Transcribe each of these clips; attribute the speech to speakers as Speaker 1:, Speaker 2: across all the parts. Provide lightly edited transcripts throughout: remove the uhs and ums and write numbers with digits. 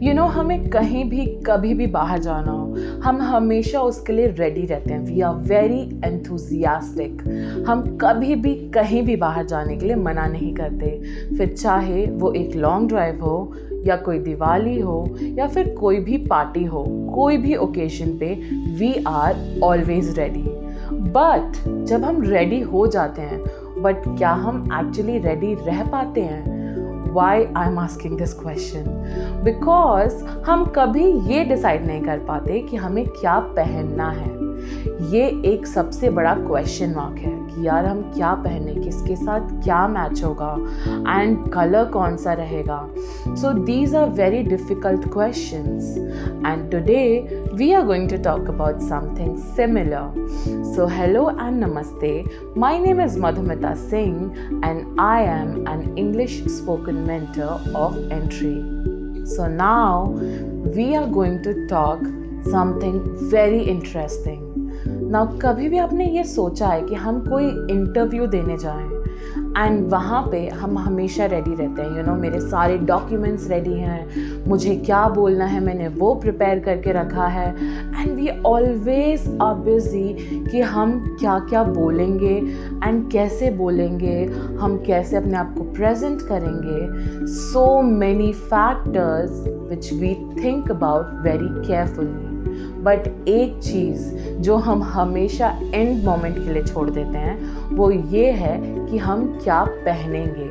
Speaker 1: हमें कहीं भी कभी भी बाहर जाना हो, हम हमेशा उसके लिए रेडी रहते हैं। We are very enthusiastic. हम कभी भी कहीं भी बाहर जाने के लिए मना नहीं करते, फिर चाहे वो एक लॉन्ग ड्राइव हो या कोई दिवाली हो या फिर कोई भी पार्टी हो, कोई भी ओकेजन पे we are always ready. But जब हम रेडी हो जाते हैं, बट क्या हम एक्चुअली रेडी रह पाते हैं? Why I'm asking this question? Because हम कभी ये डिसाइड नहीं कर पाते कि हमें क्या पहनना है। ये एक सबसे बड़ा क्वेश्चन मार्क है कि यार हम क्या पहने, किसके साथ क्या मैच होगा एंड कलर कौन सा रहेगा। So these are very difficult questions and today we are going to talk about something similar. So hello and namaste. My name is Madhumita Singh and I am an English spoken mentor of Entry. So now we are going to talk something very interesting. Now कभी भी आपने ये सोचा है कि हम कोई interview देने जाएं एंड वहाँ पे हम हमेशा रेडी रहते हैं, मेरे सारे डॉक्यूमेंट्स रेडी हैं, मुझे क्या बोलना है मैंने वो प्रिपेयर करके रखा है and we always are busy कि हम क्या क्या बोलेंगे एंड कैसे बोलेंगे, हम कैसे अपने आप को प्रेजेंट करेंगे। So many factors which we think about very carefully. But एक चीज़ जो हम हमेशा एंड मोमेंट के लिए छोड़ देते हैं वो ये है कि हम क्या पहनेंगे।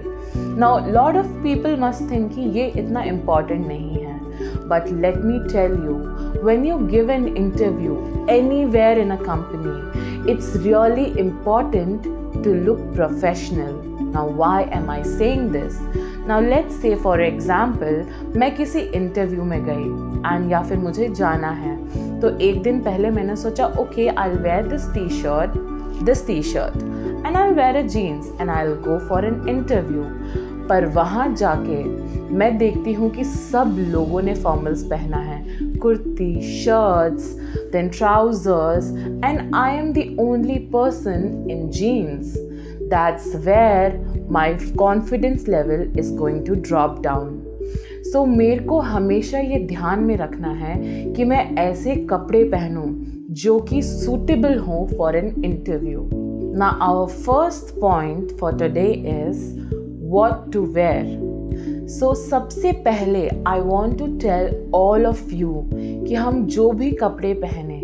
Speaker 1: Now lot of people must think कि ये इतना इम्पॉर्टेंट नहीं है, but let me tell you, when you give an interview anywhere in a company, it's really important to look professional. Now why am I saying this? Now let's say for example मैं किसी interview में गई and या फिर मुझे जाना है, तो एक दिन पहले मैंने सोचा okay I'll wear this t-shirt and I'll wear a jeans and I'll go for an interview. पर वहाँ जाके मैं देखती हूँ कि सब लोगों ने फॉर्मल्स पहना है, kurti, shirts, then trousers and I am the only person in jeans. That's where my confidence level is going to drop down. So मेरे को हमेशा ये ध्यान में रखना है कि मैं ऐसे कपड़े पहनूं जो कि suitable हो for an interview. Now our first point for today is what to wear. So सबसे पहले I want to tell all of you कि हम जो भी कपड़े पहने,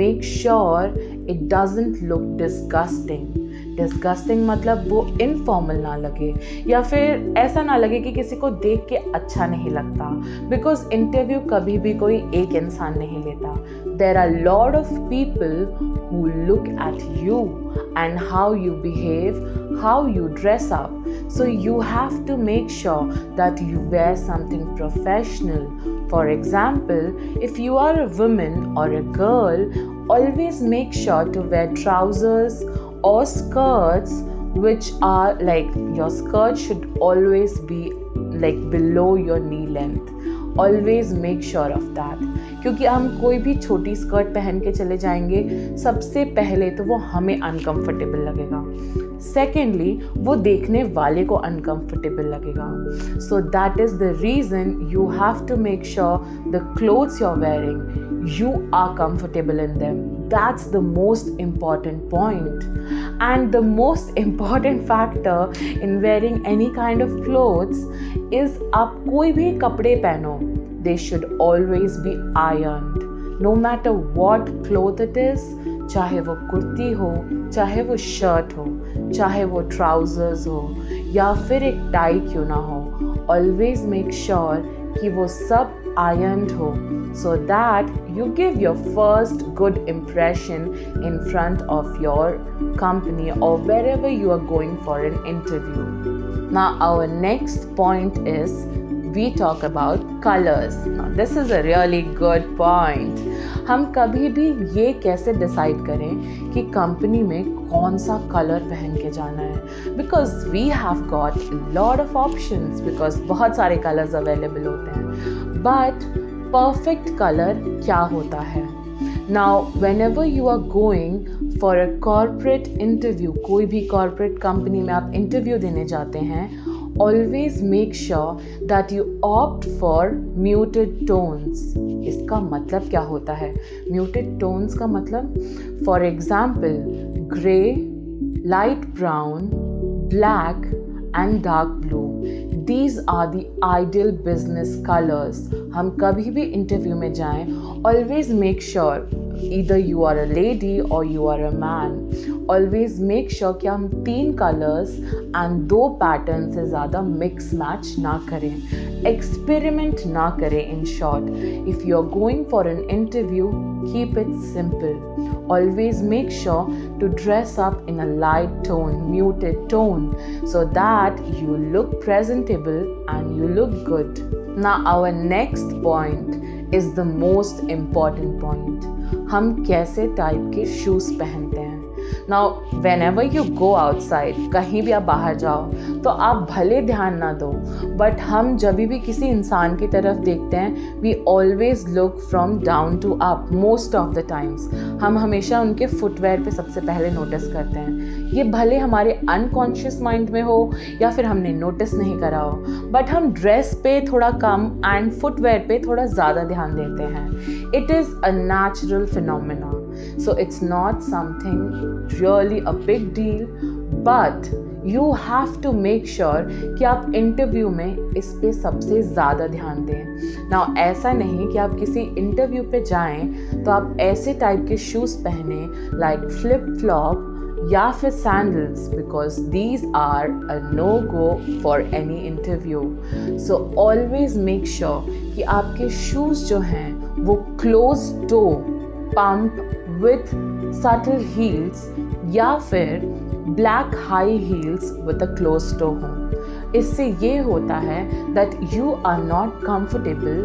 Speaker 1: make sure it doesn't look disgusting. Disgusting मतलब वो इनफॉर्मल ना लगे या फिर ऐसा ना लगे कि किसी को देख के अच्छा नहीं लगता, बिकॉज इंटरव्यू कभी भी कोई एक इंसान नहीं लेता। There are lot of people who look at you and how you behave, how you dress up. So you have to make sure that you wear something professional. For example, if you are a woman or a girl, always make sure to wear trousers or skirts which are like, your skirt should always be like below your knee length. Always make sure of that, क्योंकि हम कोई भी छोटी skirt पहन के चले जाएंगे, सबसे पहले तो वो हमें अनकंफर्टेबल लगेगा, सेकेंडली वो देखने वाले को अनकंफर्टेबल लगेगा। So that is the reason you have to make sure the clothes you are wearing, you are comfortable in them. That's the most important point. And the most important factor in wearing any kind of clothes is आप कोई भी कपड़े पहनो, they should always be ironed. No matter what cloth it is, चाहे वो कुर्ती हो, चाहे वो शर्ट हो, चाहे वो ट्राउजर्स हो या फिर एक टाई क्यों ना हो, always make sure कि वो सब ironed हो, so that you give your first good impression in front of your company or wherever you are going for an interview. Now our next point is we talk about colors. Now this is a really good point. हम कभी भी ये कैसे decide करें कि company में कौन सा कलर पहन के जाना है, because we have got lot of options, because बहुत सारे कलर्स अवेलेबल होते हैं, बट परफेक्ट कलर क्या होता है? Now whenever you are going for a corporate interview, कोई भी कॉर्पोरेट कंपनी में आप इंटरव्यू देने जाते हैं, Always make sure that you opt for muted tones. इसका मतलब क्या होता है? Muted tones का मतलब, for example, grey, light brown, black and dark blue. These are the ideal business colors. हम कभी भी इंटरव्यू में जाएं, always make sure, either you are a lady or you are a man, always make sure कि हम 3 colours and 2 pattern से ज़्यादा mix match ना करें, एक्सपेरिमेंट ना करें. In short, if you are going for an interview, keep it simple. Always make sure to dress up in a light tone, muted tone, so that you look presentable and you look good. Now our next point is the most important point. हम कैसे type के shoes पहनते हैं. Now whenever you go outside, कहीं भी आप बाहर जाओ तो आप भले ध्यान ना दो, बट हम जब भी किसी इंसान की तरफ देखते हैं, we always look from down to up most of the times. हम हमेशा उनके फुटवेयर पे सबसे पहले नोटिस करते हैं. ये भले हमारे अनकॉन्शियस माइंड में हो या फिर हमने नोटिस नहीं करा हो, बट हम ड्रेस पे थोड़ा कम एंड फुटवेयर पे थोड़ा ज़्यादा ध्यान देते हैं. It is a natural phenomenon. So it's not something really a big deal, but you have to make sure कि आप इंटरव्यू में इस पे सबसे ज़्यादा ध्यान दें. Now ऐसा नहीं कि आप किसी इंटरव्यू पे जाएं तो आप ऐसे टाइप के शूज़ पहने like flip flop या फिर sandals, because these are a no-go for any interview. So always make sure कि आपके शूज़ जो हैं वो close toe pump with subtle heels या फिर black high heels with a closed toe हो. इससे ये होता है that you are not comfortable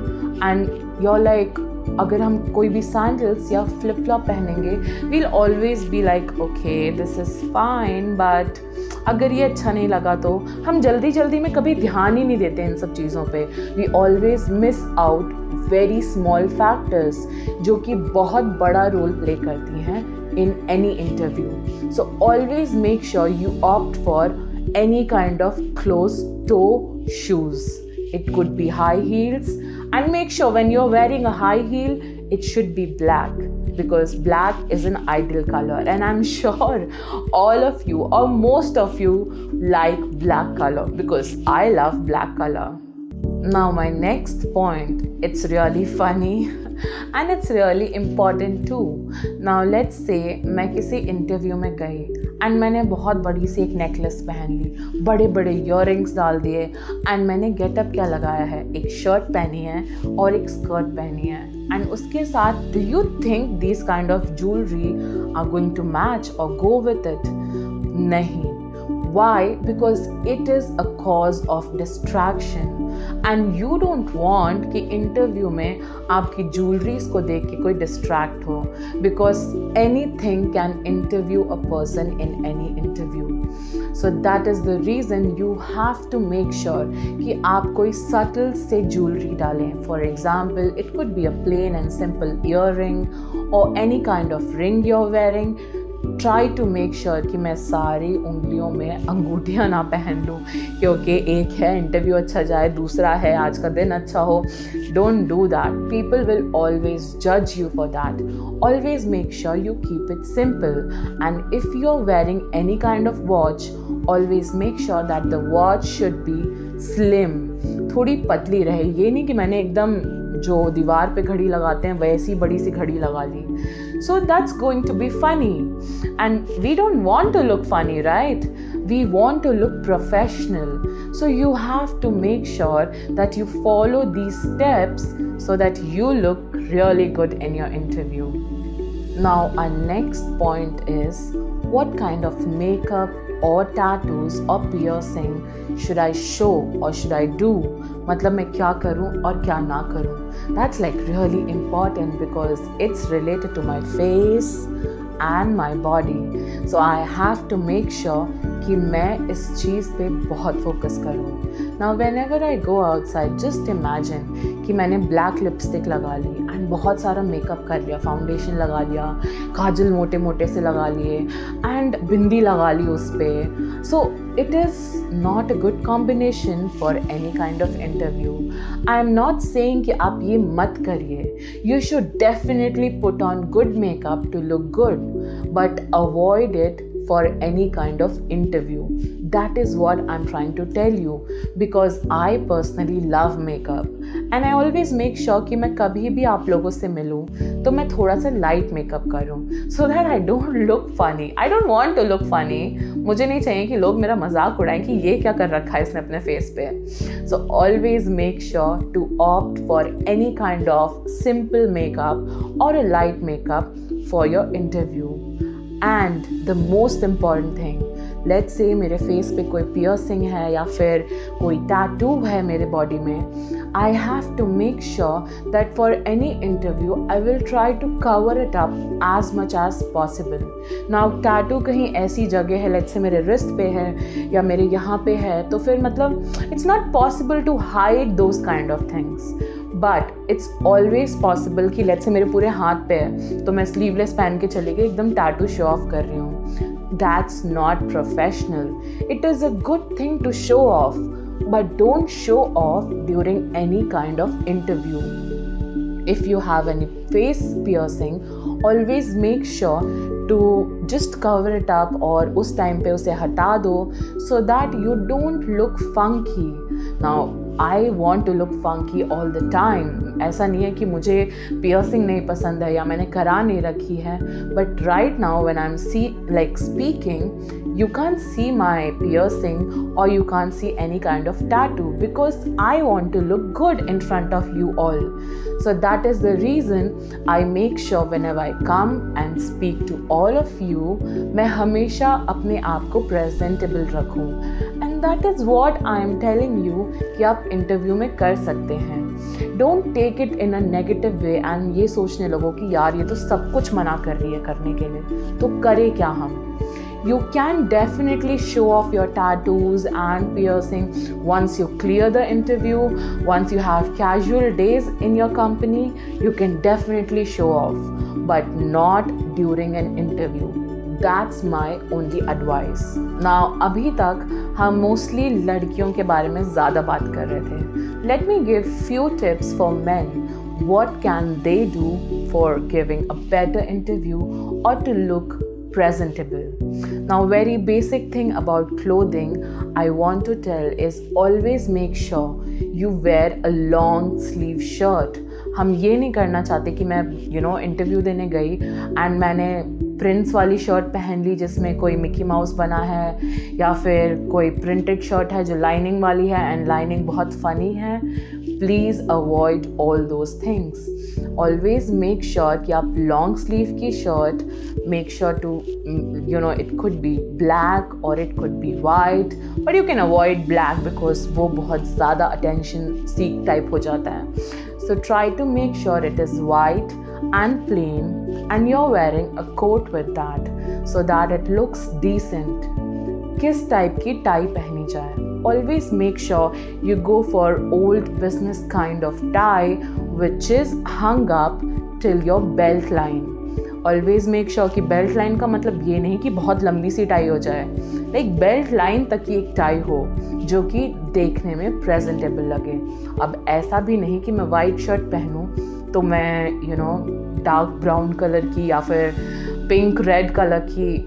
Speaker 1: and you're like, अगर हम कोई भी सैंडल्स या फ्लिप फ्लॉप पहनेंगे, we'll always be like, okay, this is fine, but अगर ये अच्छा नहीं लगा तो हम जल्दी जल्दी में कभी ध्यान ही नहीं देते इन सब चीज़ों पे. We always miss out very small factors जो कि बहुत बड़ा रोल प्ले करती हैं in any interview. So always make sure you opt for any kind of closed toe shoes. It could be high heels, and make sure when you're wearing a high heel, it should be black, because black is an ideal color, and I'm sure all of you or most of you like black color, because I love black color. Now my next point, it's really funny and it's really important too. Now let's say मैं किसी interview में गई and मैंने बहुत बड़ी सी एक necklace पहन ली, बड़े बड़े ईयररिंग्स डाल दिए एंड मैंने गेटअप क्या लगाया है, एक शर्ट पहनी है और एक स्कर्ट पहनी है, एंड उसके साथ do you think this kind of jewellery are going to match और गो विथ इट? नहीं. Why? Because it is a cause of distraction, and you don't want कि इंटरव्यू में आपकी ज्वेलरीज को देख के कोई डिस्ट्रैक्ट हो, because anything can interview a person in any interview. So that is the reason you have to make sure कि आप कोई subtle से ज्वेलरी डालें. For example, it could be a plain and simple earring or any kind of ring you're wearing. Try to make sure कि मैं सारी उंगलियों में अंगूठियाँ ना पहन लूँ, क्योंकि एक है इंटरव्यू अच्छा जाए, दूसरा है आज का दिन अच्छा हो. Don't do that. People will always judge you for that. Always make sure you keep it simple. And if you're wearing any kind of watch, always make sure that the watch should be slim. थोड़ी पतली रहे. ये नहीं कि मैंने एकदम जो दीवार पे घड़ी लगाते हैं वैसी बड़ी सी घड़ी लगा ली. So that's going to be funny, and we don't want to look funny, right? We want to look professional. So you have to make sure that you follow these steps so that you look really good in your interview. Now our next point is, what kind of makeup or tattoos or piercing should I show or should I do? मतलब मैं क्या करूँ और क्या ना करूँ. That's like really important because it's related to my face and my body. So I have to make sure कि मैं इस चीज़ पे बहुत फोकस करूँ. Now whenever I go outside, just imagine कि मैंने ब्लैक लिपस्टिक लगा ली एंड बहुत सारा मेकअप कर लिया, फाउंडेशन लगा लिया, काजल मोटे मोटे से लगा लिए एंड बिंदी लगा ली उस पर. सो it is not a good combination for any kind of interview. I am not saying कि आप ये मत करिए. You should definitely put on good makeup to look good, but avoid it for any kind of interview. That is what I'm trying to tell you, because I personally love makeup and I always make sure कि मैं कभी भी आप लोगों से मिलूं तो मैं थोड़ा सा लाइट मेकअप करूं, so that I don't look funny. I don't want to look funny. मुझे नहीं चाहिए कि लोग मेरा मजाक उड़ाएं कि ये क्या कर रखा है इसने अपने फेस पे. So always make sure to opt for any kind of simple makeup or a light makeup for your interview. And the most important thing, let's say मेरे फेस पे कोई पियर्सिंग है या फिर कोई टैटू है मेरे बॉडी में, I have to make sure that for any interview I will try to cover it up as much as possible. Now tattoo कहीं ऐसी जगह है, let's say मेरे रिस्ट पे है या मेरे यहाँ पे है, तो फिर मतलब it's not possible to hide those kind of things. But it's always possible कि लेट्स से मेरे पूरे हाथ पे है तो मैं स्लीवलेस पहन के चली गई, एकदम टैटू शो ऑफ कर रही हूँ. That's not professional. It is a good thing to show off, but don't show off during any kind of interview. If you have any face piercing, always make sure to just cover it up और उस time पे उसे हटा दो so that you don't look funky. Now I want to look funky all the time. ऐसा नहीं है कि मुझे piercing नहीं पसंद है या मैंने करा नहीं रखी है, but right now when I'm speaking, you can't see my piercing or you can't see any kind of tattoo because I want to look good in front of you all. So that is the reason I make sure whenever I come and speak to all of you, मैं हमेशा अपने आप को presentable रखूं. And that is what I am telling you कि आप interview में कर सकते हैं. Don't take it in a negative way and ये सोचने लगो कि यार ये तो सब कुछ मना कर रही है करने के लिए, तो करे क्या हम. You can definitely show off your tattoos and piercing once you clear the interview. Once you have casual days in your company, you can definitely show off, but not during an interview. That's my only advice. Now, अभी तक हम mostly लड़कियों के बारे में ज़्यादा बात कर रहे थे. Let me give few tips for men. What can they do for giving a better interview or to look presentable? Now, very basic thing about clothing I want to tell is always make sure you wear a long sleeve shirt. हम ये नहीं करना चाहते कि मैं interview देने गई and मैंने प्रिंट्स वाली शर्ट पहन ली जिसमें कोई मिकी माउस बना है, या फिर कोई प्रिंटेड शर्ट है जो लाइनिंग वाली है एंड लाइनिंग बहुत फनी है. Please avoid all those things. Always make sure कि आप लॉन्ग स्लीव की shirt, make sure to it could be black और it could be white, but you can avoid black because वो बहुत ज़्यादा attention seek type हो जाता है. So try to make sure it is white and plain and you're wearing a coat with that so that it looks decent. किस type की tie पहनी जाए? Always make sure you go for old business kind of tie which is hung up till your belt line. Always make sure कि belt line का मतलब ये नहीं कि बहुत लंबी सी टाई हो जाए, लाइक बेल्ट लाइन तक की एक टाई हो जो कि देखने में प्रेजेंटेबल लगे. अब ऐसा भी नहीं कि मैं वाइट शर्ट पहनूं तो मैं डार्क ब्राउन कलर की या फिर पिंक रेड कलर की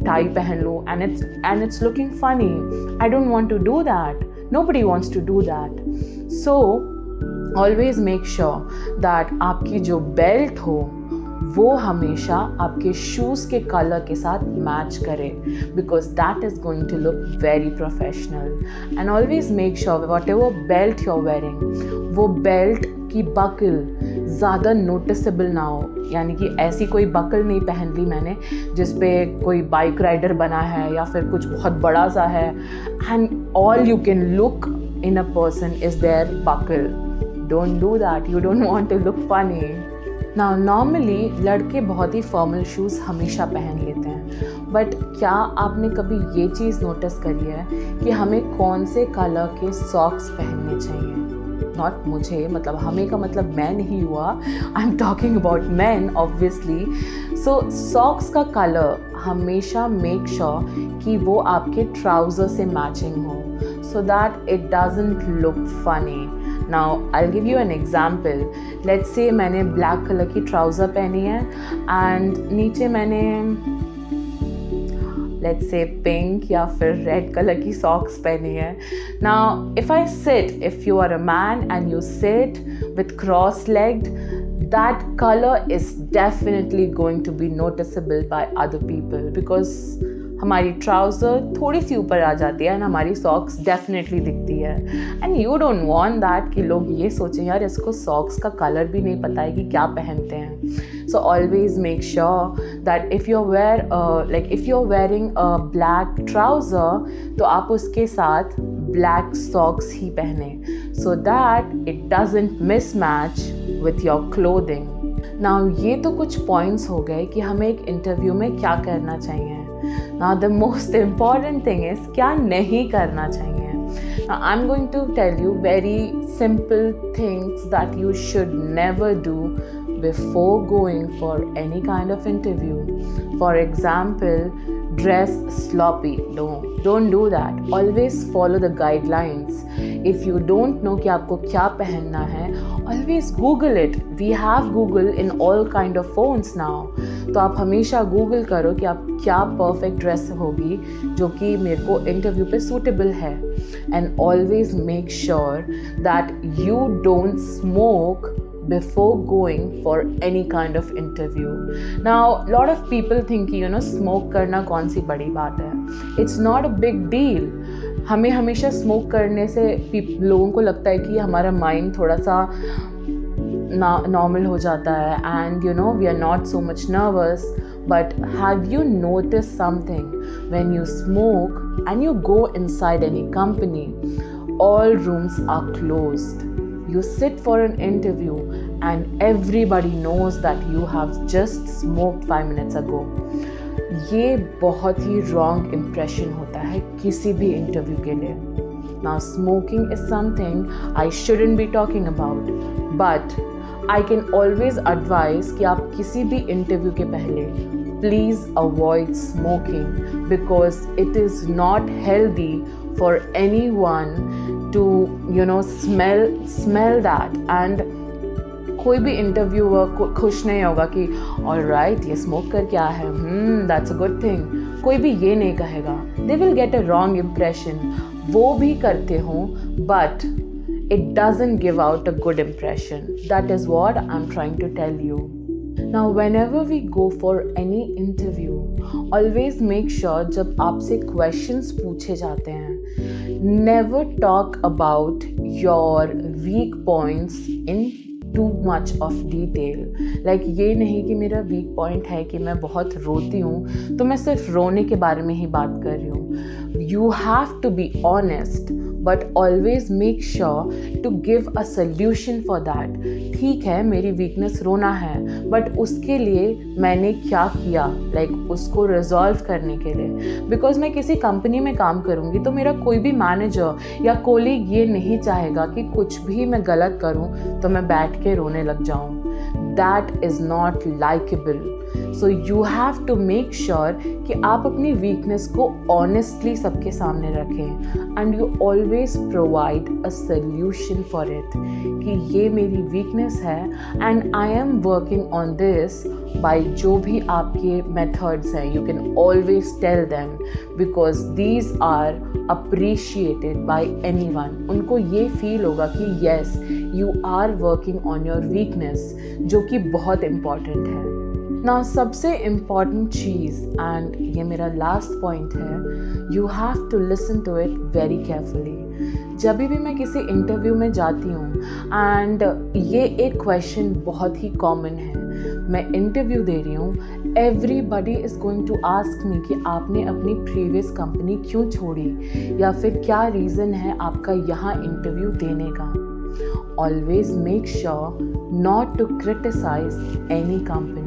Speaker 1: टाई पहन लूं and it's looking funny. I don't want to do that. Nobody wants to do that. So always make sure that आपकी जो बेल्ट हो वो हमेशा आपके शूज़ के कलर के साथ मैच करे because that is going to look very professional. And always make sure whatever belt you're wearing, वो बेल्ट की बकल ज़्यादा नोटिसेबल ना हो. यानी कि ऐसी कोई बकल नहीं पहन ली मैंने जिस पे कोई बाइक राइडर बना है या फिर कुछ बहुत बड़ा सा है and all you can look in a person is their buckle. Don't do that. You don't want to look funny. Now normally लड़के बहुत ही फॉर्मल शूज़ हमेशा पहन लेते हैं, बट क्या आपने कभी ये चीज़ नोटिस करी है कि हमें कौन से कलर के सॉक्स पहनने चाहिए? नॉट मुझे, मतलब हमें का मतलब मैं नहीं हुआ, I am talking about man obviously. So socks का कलर हमेशा मेक श्योर कि वो आपके ट्राउज़र से मैचिंग हो, so that it doesn't look funny. Now I'll give you an example. Let's say मैंने black color की trouser पहनी है and नीचे मैंने let's say pink या फिर red color की socks पहनी है. Now if you are a man and you sit with cross-legged, that color is definitely going to be noticeable by other people because हमारी ट्राउज़र थोड़ी सी ऊपर आ जाती है एंड हमारी सॉक्स डेफिनेटली दिखती है and you don't want that कि लोग ये सोचें यार इसको सॉक्स का कलर भी नहीं पता है कि क्या पहनते हैं। So always make sure that if you are wearing a black trouser तो आप उसके साथ ब्लैक सॉक्स ही पहने so that it doesn't mismatch with your clothing. Now ये तो कुछ पॉइंट्स हो गए कि हमें एक इंटरव्यू में क्या करना चाहिए। Now the most important thing is क्या नहीं करना चाहिए। Now I'm going to tell you very simple things that you should never do before going for any kind of interview. For example, dress sloppy. Don't do that. Always follow the guidelines. If you don't know कि आपको क्या पहनना है, always Google it. We have Google in all kind of phones now. तो आप हमेशा Google करो कि आप क्या perfect dress होगी जो कि मेरे को इंटरव्यू पे suitable है. And always make sure that you don't smoke before going for any kind of interview. Now lot of people think smoke करना कौन सी बड़ी बात है. It's not a big deal. हमें हमेशा स्मोक करने से लोगों को लगता है कि हमारा माइंड थोड़ा सा नॉर्मल हो जाता है and we are not so much nervous. But have you noticed something? When you smoke and you go inside any company, all rooms are closed. You sit for an interview and everybody knows that you have just smoked 5 minutes ago. ये बहुत ही wrong impression होता है किसी भी interview के लिए. Now smoking is something I shouldn't be talking about, but I can always advise कि आप किसी भी इंटरव्यू के पहले please avoid smoking because it is not healthy for anyone to smell that. And कोई भी इंटरव्यूअर खुश नहीं होगा कि ऑलराइट ये स्मोक कर क्या है, दैट्स अ गुड थिंग, कोई भी ये नहीं कहेगा. They will get a wrong impression. वो भी करते हों but it doesn't give out a good impression. That is what I'm trying to tell you. Now whenever we go for any interview, always make sure जब आपसे questions पूछे जाते हैं, never talk about your weak points in too much of detail. Like ये नहीं कि मेरा weak point है कि मैं बहुत रोती हूँ तो मैं सिर्फ रोने के बारे में ही बात कर रही हूँ. You have to be honest. But always make sure to give a solution for that. ठीक है मेरी वीकनेस रोना है बट उसके लिए मैंने क्या किया, उसको रिजॉल्व करने के लिए. बिकॉज मैं किसी कंपनी में काम करूँगी तो मेरा कोई भी मैनेजर या कोलीग ये नहीं चाहेगा कि कुछ भी मैं गलत करूँ तो मैं बैठ के रोने लग जाऊँ. That is not likable. So you have to make sure कि आप अपनी weakness को honestly सबके सामने रखें and you always provide a solution for it कि ये मेरी weakness है and I am working on this by जो भी आपके methods हैं. You can always tell them because these are appreciated by anyone. उनको ये feel होगा कि yes you are working on your weakness जो कि बहुत important है. Now सबसे important चीज़ and ये मेरा last point है, you have to listen to it very carefully. जब भी मैं किसी इंटरव्यू में जाती हूँ and ये एक question बहुत ही common है, मैं इंटरव्यू दे रही हूँ, everybody is going to ask me कि आपने अपनी previous company क्यों छोड़ी या फिर क्या reason है आपका यहाँ इंटरव्यू देने का. Always make sure not to criticize any company.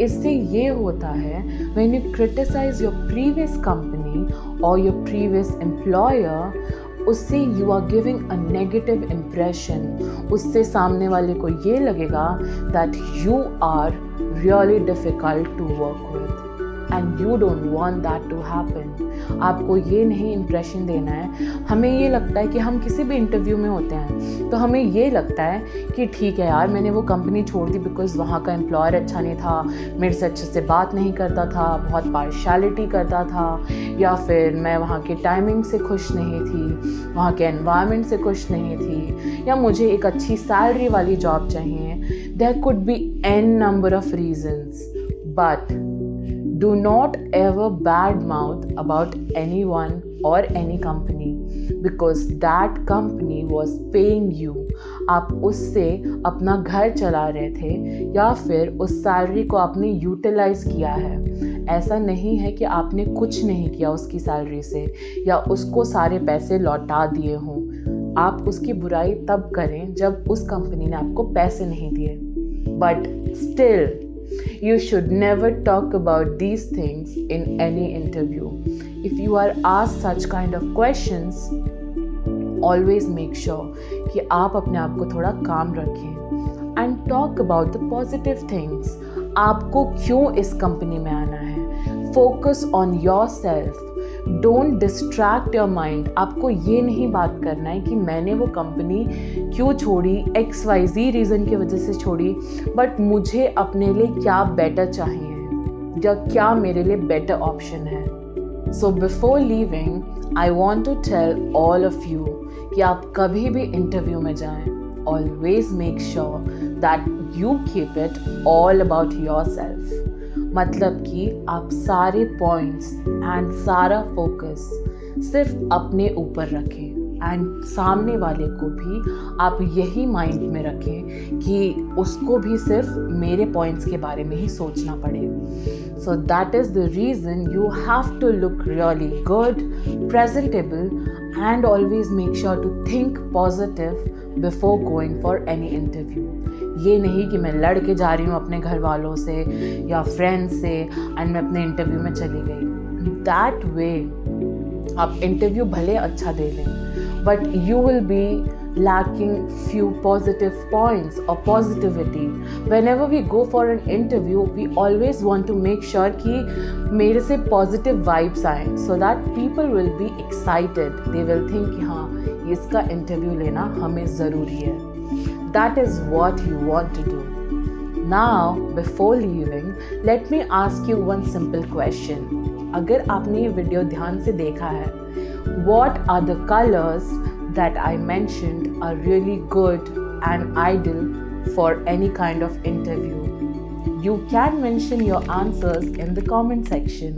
Speaker 1: इससे ये होता है when you criticize your previous company or your previous employer, उससे you are giving a negative impression. उससे सामने वाले को ये लगेगा that you are really difficult to work with and you don't want that to happen. आपको ये नहीं इम्प्रेशन देना है। हमें ये लगता है कि हम किसी भी इंटरव्यू में होते हैं तो हमें ये लगता है कि ठीक है यार, मैंने वो कंपनी छोड़ दी बिकॉज़ वहाँ का एम्प्लॉयर अच्छा नहीं था, मेरे से अच्छे से बात नहीं करता था, बहुत पार्शियलिटी करता था, या फिर मैं वहाँ के टाइमिंग से खुश नहीं थी, वहाँ के एनवायरनमेंट से खुश नहीं थी, या मुझे एक अच्छी सैलरी वाली जॉब चाहिए। There could be an number of reasons, but do not ever badmouth about anyone or any company because that company was paying you. आप उससे अपना घर चला रहे थे या फिर उस सैलरी को आपने यूटिलाइज किया है। ऐसा नहीं है कि आपने कुछ नहीं किया उसकी सैलरी से या उसको सारे पैसे लौटा दिए हों। आप उसकी बुराई तब करें जब उस कंपनी ने आपको पैसे नहीं दिए, but still you should never talk about these things in any interview. If you are asked such kind of questions, always make sure कि आप अपने आप को थोड़ा काम रखें and talk about the positive things. आपको क्यों इस कंपनी में आना है? Focus on yourself. Don't distract your mind. आपको ये नहीं बात करना है कि मैंने वो कंपनी क्यों छोड़ी, XYZ रीज़न की वजह से छोड़ी, बट मुझे अपने लिए क्या बेटर चाहिए या क्या मेरे लिए बेटर ऑप्शन है। So before leaving I want to tell all of you कि आप कभी भी इंटरव्यू में जाएं, always make sure that you keep it all about yourself. मतलब कि आप सारे पॉइंट्स एंड सारा फोकस सिर्फ अपने ऊपर रखें एंड सामने वाले को भी आप यही माइंड में रखें कि उसको भी सिर्फ मेरे पॉइंट्स के बारे में ही सोचना पड़े। So that is the reason you have to look really good, presentable and always make sure to think positive before going for any interview. ये नहीं कि मैं लड़ के जा रही हूँ अपने घर वालों से या फ्रेंड्स से एंड मैं अपने इंटरव्यू में चली गई। दैट वे आप इंटरव्यू भले अच्छा दे लें but you will be lacking few positive points or positivity. Whenever we go for an interview, we always want to make sure कि मेरे से positive vibes आएं so that people will be excited. They will think कि हाँ, इसका interview लेना हमें ज़रूरी है। That is what you want to do. Now, before leaving, let me ask you one simple question. अगर आपने ये वीडियो ध्यान से देखा है, what are the colors that I mentioned are really good and ideal for any kind of interview? You can mention your answers in the comment section.